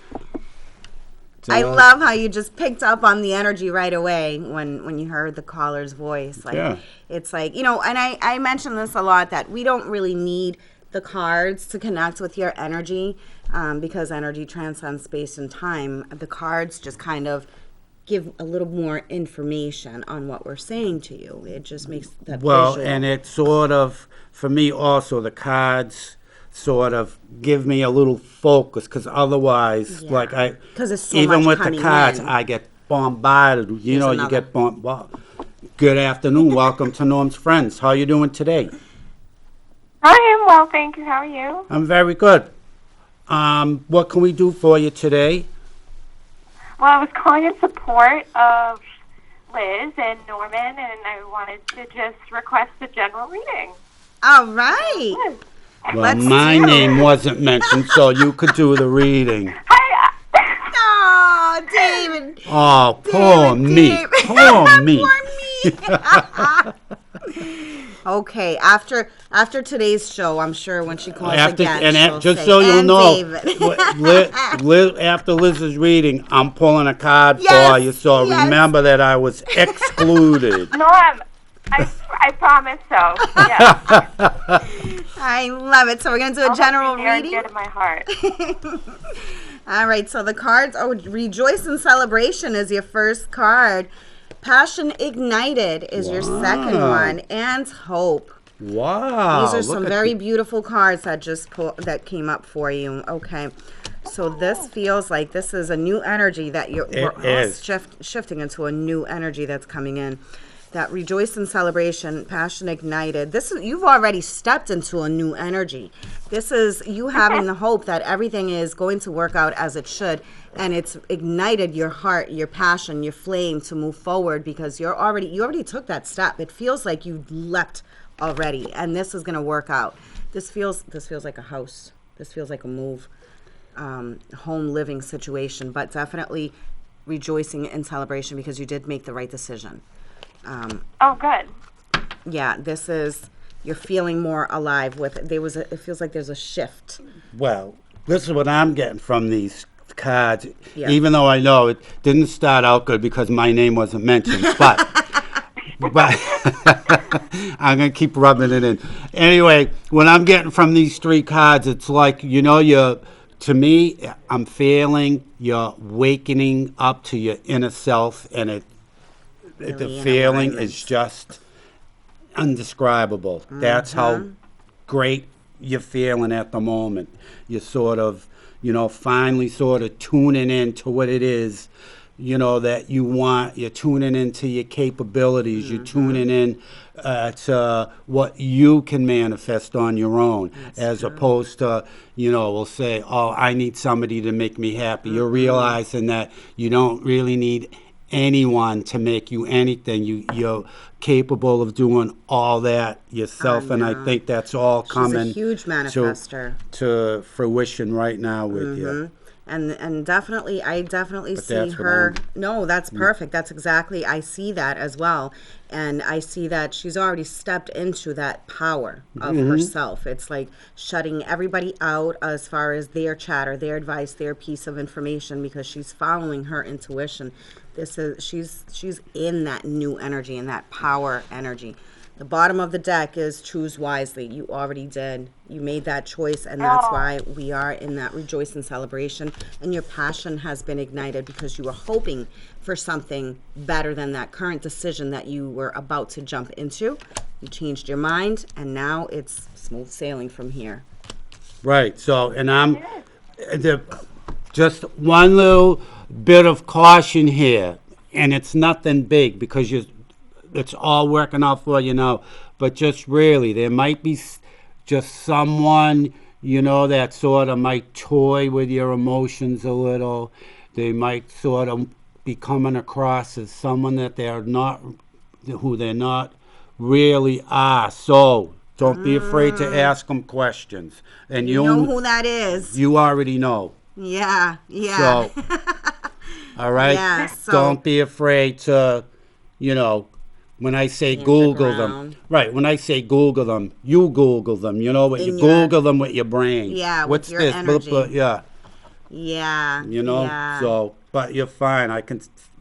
I love how you just picked up on the energy right away when you heard the caller's voice. Like, Yeah. It's like, and I mention this a lot, that we don't really need the cards to connect with your energy, because energy transcends space and time. The cards just kind of give a little more information on what we're saying to you. It just makes that Well, visual. and it sort of, for me also, the cards sort of give me a little focus, because otherwise, Yeah. like 'Cause there's so even much with the coming cards, in. I get bombarded. You know, you another. get bombarded. Good afternoon. Welcome to Norm's Friends. How you doing today? I am well, thank you. How are you? I'm very good. What can we do for you today? Well, I was calling in support of Liz and Norman, and I wanted to just request a general reading. All right. Well, Let's my do it. name wasn't mentioned, so you could do the reading. Hi. Oh, David. Oh, poor me. David. Poor me. Poor me. Okay, after today's show, I'm sure when she calls again, she'll just say, so you "And know, David." after Liz's reading, I'm pulling a card for Yes, you, so yes. remember that I was excluded. Norm, I promise so. Yeah. I love it. So we're going to do a general Near and reading. dear to my heart. All right, so the cards, Rejoice and Celebration is your first card. Passion Ignited is your second one, and Hope. Wow. These are look some at very you. beautiful cards that came up for you. Okay, so this feels like this is a new energy that we're all is. shifting into a new energy that's coming in. That Rejoice and Celebration, Passion Ignited. You've already stepped into a new energy. This is you having the hope that everything is going to work out as it should, and it's ignited your heart, your passion, your flame to move forward, because you already took that step. It feels like you leapt already, and this is going to work out. This feels like a house. This feels like a move, home living situation, but definitely rejoicing and celebration because you did make the right decision. Oh, good. Yeah, you're feeling more alive with it. It feels like there's a shift. Well, this is what I'm getting from these cards, Yeah. even though I know it didn't start out good because my name wasn't mentioned, but I'm going to keep rubbing it in. Anyway, what I'm getting from these three cards, it's like, to me, I'm feeling you're wakening up to your inner self, and the Really in feeling alignment. is just indescribable. That's how great you're feeling at the moment. You're sort of, finally sort of tuning in to what it is, that you want. You're tuning into your capabilities. You're tuning in to what you can manifest on your own, opposed to, we'll say, oh, I need somebody to make me happy. You're realizing that you don't really need anyone to make you anything. You're capable of doing all that yourself, and I think that's all coming She's a huge manifester. to fruition right now with you. And definitely, I definitely see that's what her. No, that's perfect. That's exactly, I see that as well. And I see that she's already stepped into that power of herself. It's like shutting everybody out as far as their chatter, their advice, their piece of information, because she's following her intuition. She's in that new energy, in that power energy. The bottom of the deck is choose wisely. You already did. You made that choice, and that's why we are in that rejoice and celebration. And your passion has been ignited because you were hoping for something better than that current decision that you were about to jump into. You changed your mind, and now it's smooth sailing from here. Right. So, and just one little bit of caution here, and it's nothing big because it's all working out for you now. But just really, there might be just someone, that sort of might toy with your emotions a little. They might sort of be coming across as someone that who they're not really are. So don't be afraid to ask them questions. And You know who that is. you already know. Yeah. So, all right? Yeah, so- Don't be afraid to, when I say Google them. around. Right, when I say Google them, you Google them. You In your- Google them with your brain. Yeah, with What's your this? energy. Yeah, Yeah. Yeah. So, but you're fine.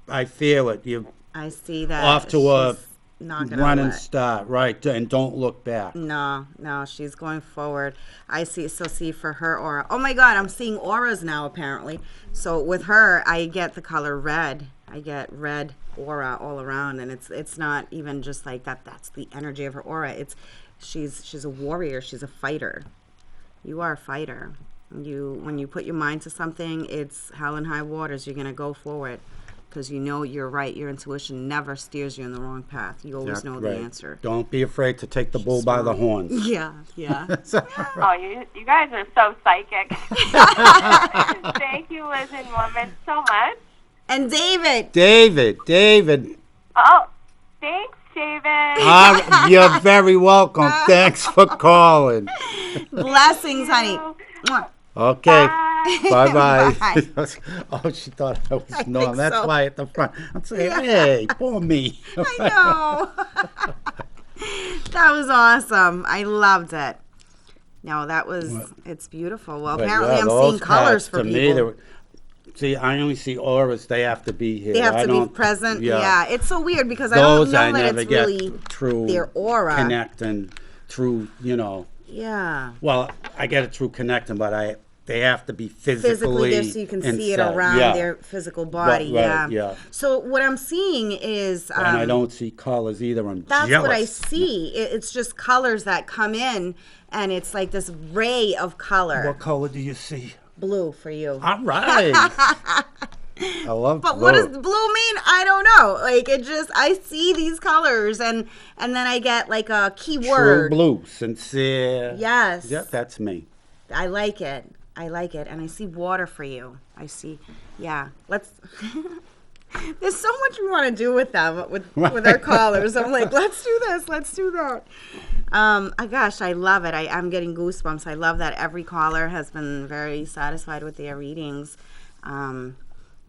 I feel it. You're I see that. off to a she's not gonna running let- start, right? And don't look back. No, she's going forward. I see for her aura. Oh my God, I'm seeing auras now apparently. So with her, I get the color red. I get red aura all around, and it's not even just like that. That's the energy of her aura. She's a warrior. She's a fighter. You are a fighter. When you put your mind to something, it's hell and high waters. You're gonna go forward. Because you're right. Your intuition never steers you in the wrong path. You always know the Right. answer. Don't be afraid to take the bull by the horns. Yeah. Oh, you guys are so psychic. Thank you, Liz and Norman, so much. And David. David. Oh, thanks, David. You're very welcome. Thanks for calling. Blessings, honey. Mwah. Okay. Bye-bye. Bye. Oh, she thought I was think Norm. That's so. why at the front. I'm saying, hey, poor me. I know. That was awesome. I loved it. No, it's beautiful. Well, But apparently yeah, I'm those seeing colors cards, for to me, people. see, I only see auras. They have to be here. They have I to be don't- present. Yeah. It's so weird because I don't Those know I that never it's get really through their aura. connecting through, Yeah. Well, I get it through connecting, but they have to be Physically there so you can see it inside. around Yeah. their physical body. Right, yeah. So what I'm seeing is And I don't see colors either. I'm that's jealous. what I see. It's just colors that come in, and it's like this ray of color. What color do you see? Blue for you. All right. I love But blue. what does blue mean? I don't know. Like I see these colors, and then I get like a True keyword. blue, sincere. Yes. Yep, that's me. I like it, and I see water for you. I see. Yeah. Let's. There's so much we want to do with them, with our callers. I'm like, let's do this, let's do that. Gosh, I love it. I'm getting goosebumps. I love that every caller has been very satisfied with their readings.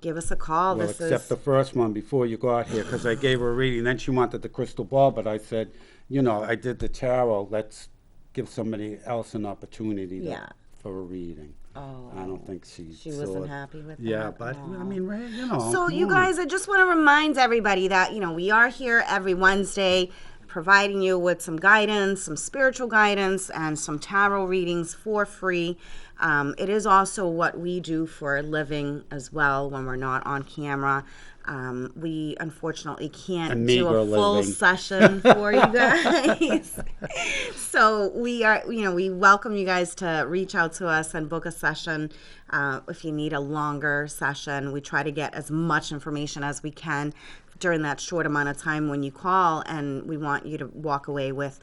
Give us a call. Well, except the first one before you got here, because I gave her a reading. Then she wanted the crystal ball, but I said, I did the tarot. Let's give somebody else an opportunity for a reading. Oh, I don't think she wasn't happy with that. Yeah, but I mean, So you guys, I just want to remind everybody that we are here every Wednesday, providing you with some guidance, some spiritual guidance, and some tarot readings for free. It is also what we do for a living as well when we're not on camera. We unfortunately can't do a full living. session for you guys. So we welcome you guys to reach out to us and book a session. If you need a longer session, we try to get as much information as we can during that short amount of time when you call, and we want you to walk away with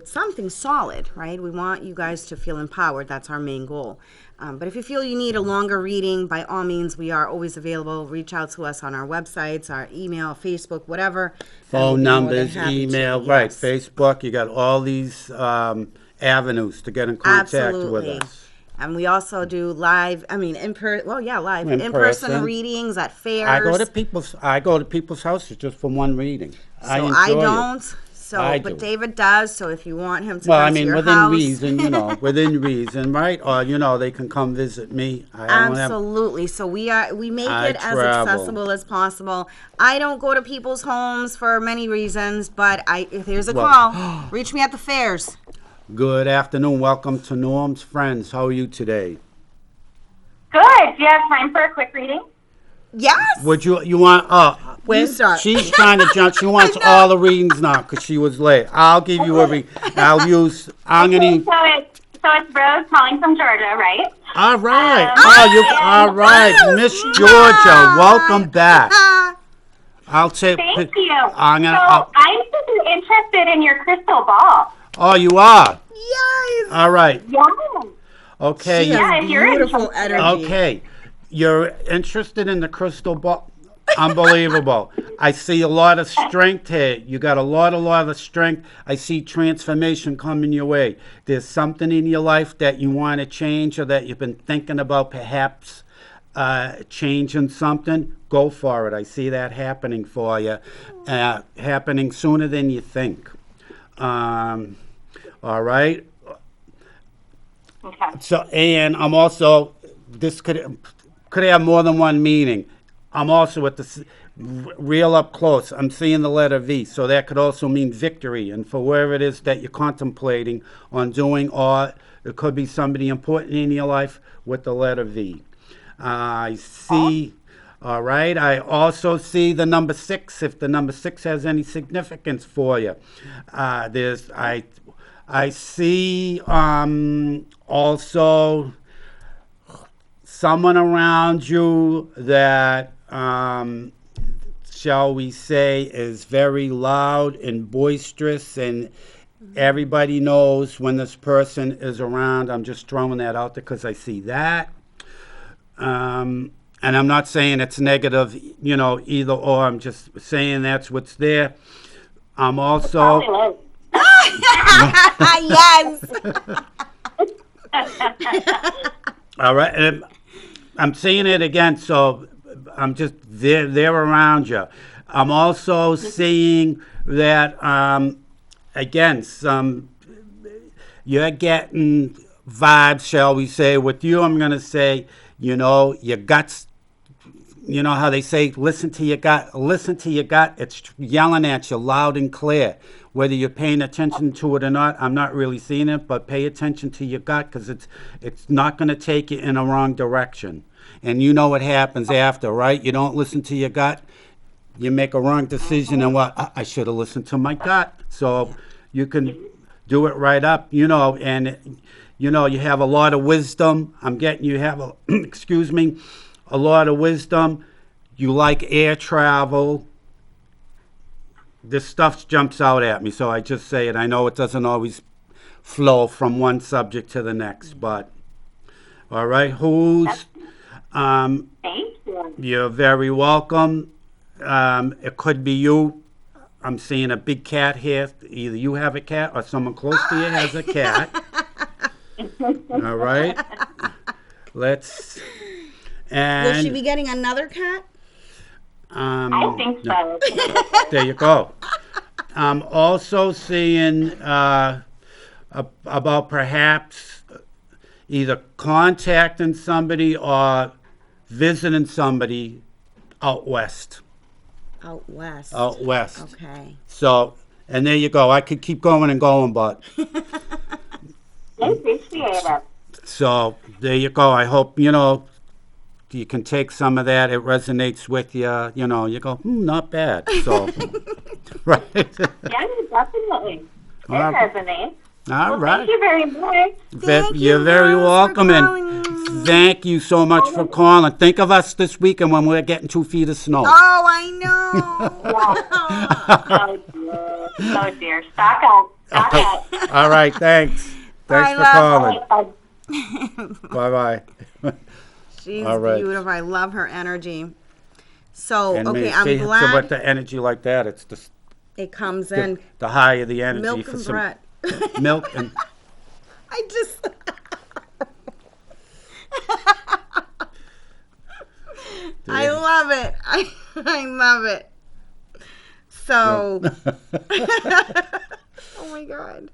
something solid, right? We want you guys to feel empowered. That's our main goal. But if you feel you need a longer reading, by all means, we are always available. Reach out to us on our websites, our email, Facebook, whatever. Phone And we'll be more than numbers, happy to. email, right, Yes. Facebook. You got all these avenues to get in contact Absolutely. with us. And we also do live, live In in-person person. readings at fairs. I go to people's houses just for one reading. So I enjoy it. don't. But do. David does. So if you want him to Well, come I to mean, your within house, reason, within reason, right? Or they can come visit me. I don't have, absolutely. So we make I it as travel. accessible as possible. I don't go to people's homes for many reasons, but if there's a call, reach me at the fairs. Good afternoon. Welcome to Norm's Friends. How are you today? Good. Do you have time for a quick reading? Yes. Would you want? You start. She's trying to jump. She wants all the readings now because she was late. I'll give you a reading. I'm gonna. So So it's Rose calling from Georgia, right? All right. All right. Miss Georgia, welcome back. I'll take. Thank you. I'm gonna. I'm just interested in your crystal ball. Oh, you are. Yes. All right. Yeah. Okay. She has if you're beautiful interested. energy. Okay. You're interested in the crystal ball. Unbelievable. I see a lot of strength here. You got a lot of strength. I see transformation coming your way. There's something in your life that you want to change or that you've been thinking about perhaps changing something. Go for it. I see that happening for you. Happening sooner than you think. All right. Okay. So, and I'm also, this could have more than one meaning. I'm also at the real up close. I'm seeing the letter V, so that could also mean victory. And for whatever it is that you're contemplating on doing, or it could be somebody important in your life with the letter V. I see. All right. I also see the number 6. If the number 6 has any significance for you, I see also someone around you that, shall we say, is very loud and boisterous, and everybody knows when this person is around. I'm just throwing that out there because I see that. And I'm not saying it's negative, either or. I'm just saying that's what's there. I'm also... Yes. All right. And I'm saying it again, so I'm just they're around you. I'm also seeing that again, you're getting vibes, shall we say. With you, I'm gonna say, your guts. You know how they say, listen to your gut. Listen to your gut. It's yelling at you loud and clear. Whether you're paying attention to it or not, I'm not really seeing it, but pay attention to your gut, because it's not going to take you in a wrong direction. And you know what happens after, right? You don't listen to your gut, you make a wrong decision, and I should have listened to my gut. So you can do it right up, and you have a lot of wisdom. I'm getting you have a, excuse me, a lot of wisdom. You like air travel. This stuff jumps out at me, so I just say it. I know it doesn't always flow from one subject to the next, but all right. Thank you. You're very welcome. It could be you. I'm seeing a big cat here. Either you have a cat or someone close to you has a cat. All right. Will she be getting another cat? I think so. There you go. I'm also seeing about perhaps either contacting somebody or visiting somebody out west. Out west. Out west. Okay. So, and there you go. I could keep going and going, but. I appreciate it. So, there you go. I hope, you can take some of that. It resonates with you. You go, not bad. So, right. Yeah, definitely. It resonates. All right. Thank you very much. You're very welcome, and thank you so much for calling. Think of us this weekend when we're getting 2 feet of snow. Oh, I know. Oh, dear. Stock up. Stock up. All right, thanks. Thanks for calling. Bye-bye. She's All right. beautiful. I love her energy. So, And okay, see, I'm So glad with the energy like that, it's it comes in. the higher the energy. Milk for and some bread. milk and... I just... I love it. I love it. So... Oh, my God.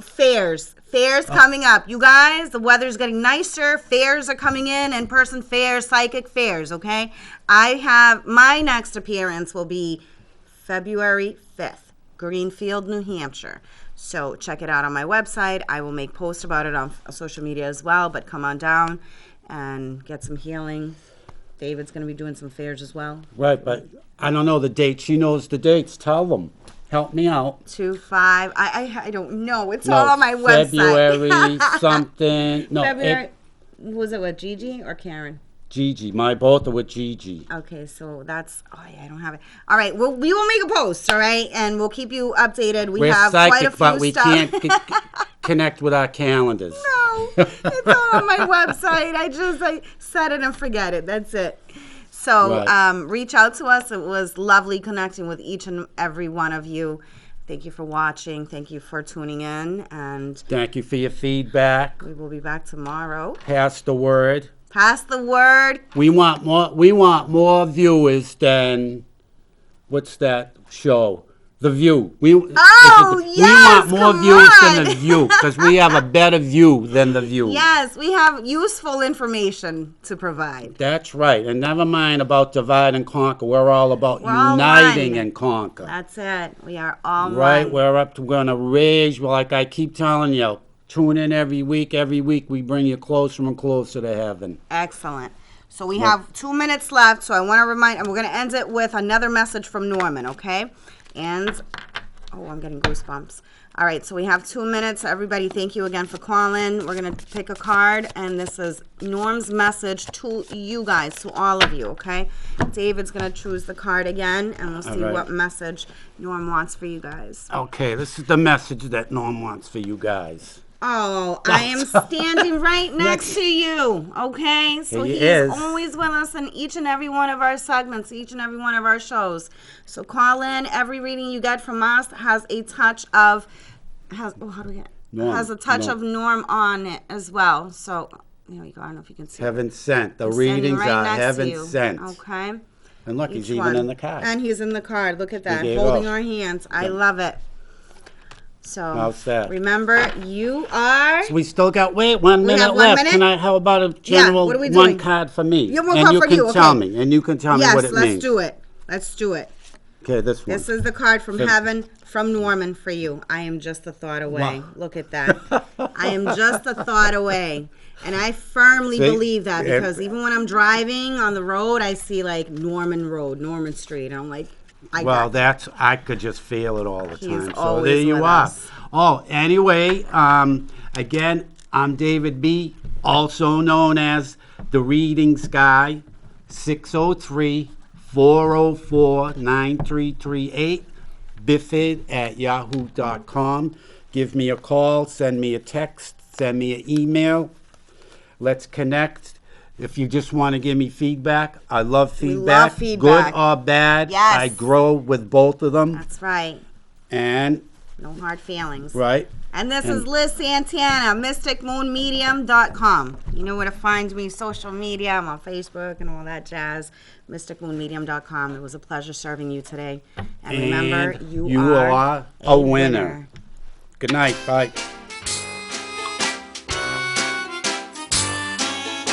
Fairs coming up. You guys, the weather's getting nicer. Fairs are coming in-person fairs, psychic fairs, okay? My next appearance will be February 5th, Greenfield, New Hampshire. So check it out on my website. I will make posts about it on social media as well, but come on down and get some healing. David's going to be doing some fairs as well. Right, but I don't know the dates. She knows the dates. Tell them. Help me out. 25. I don't know. It's No, all on my website. February something. No, February. Was it with Gigi or Karen? Gigi. My both are with Gigi. Okay, so that's. Oh yeah, I don't have it. All right, well, we will make a post. All right, and we'll keep you updated. We We're have psychic, quite a few but we stuff. can't connect with our calendars. No, it's all on my website. I set it and forget it. That's it. So Right. reach out to us. It was lovely connecting with each and every one of you. Thank you for watching. Thank you for tuning in. And Thank you for your feedback. we will be back tomorrow. Pass the word. Pass the word. We want more. We want more viewers than what's that show? The View. We Oh, we yes, want more come views on. than The View because we have a better view than The View. Yes, we have useful information to provide. That's right. And never mind about divide and conquer. We're all about We're all uniting one. and conquer. That's it. We are all Right, one. we're going to raise, like I keep telling you, tune in every week. Every week we bring you closer and closer to heaven. Excellent. So we have 2 minutes left. So I want to remind, and we're going to end it with another message from Norman, okay? And, oh, I'm getting goosebumps. All right, so we have 2 minutes. Everybody, thank you again for calling. We're going to pick a card, and this is Norm's message to you guys, to all of you, okay? David's going to choose the card again, and we'll see right. what message Norm wants for you guys. Okay, this is the message that Norm wants for you guys. Oh, I am standing right next to you, okay? So He he's is. always with us in each and every one of our segments, each and every one of our shows. So call in. Every reading you get from us has a touch of, has a touch Norm. of Norm on it as well. So there we go. I don't know if you can see. Heaven sent. The I'm standing readings right are next to heaven you, sent. Okay. And look, he's Each even one. in the card. And he's in the card. Look at that, gave holding up. our hands. I love it. So How's that? remember, you are. We still got, wait, 1 minute have 1 left. minute? Can I, how about a Yeah, general what are we one doing? card for me? Yeah, one and card you for can you, tell okay. me, and you can tell me Yes, what it let's means. do it. Let's do it. Okay, this one. This is the card from heaven from Norman for you. I am just a thought away. Wow. Look at that. I am just a thought away. And I firmly See? believe that Yeah. because even when I'm driving on the road, I see like Norman Road, Norman Street. And I'm like, Well, that's, I could just feel it all the He's time. So always there you with are. us. Oh, anyway, again, I'm David B., also known as the Readings Guy, 603-404-9338, biffid@yahoo.com. Give me a call, send me a text, send me an email. Let's connect. If you just want to give me feedback, I love feedback. love feedback. Good or bad. Yes. I grow with both of them. That's right. And, No hard feelings. right? And this And- is Liz Santana, mysticmoonmedium.com. You know where to find me, social media. I'm on Facebook and all that jazz. mysticmoonmedium.com. It was a pleasure serving you today. And remember, And you you are are a winner. Good night. Bye.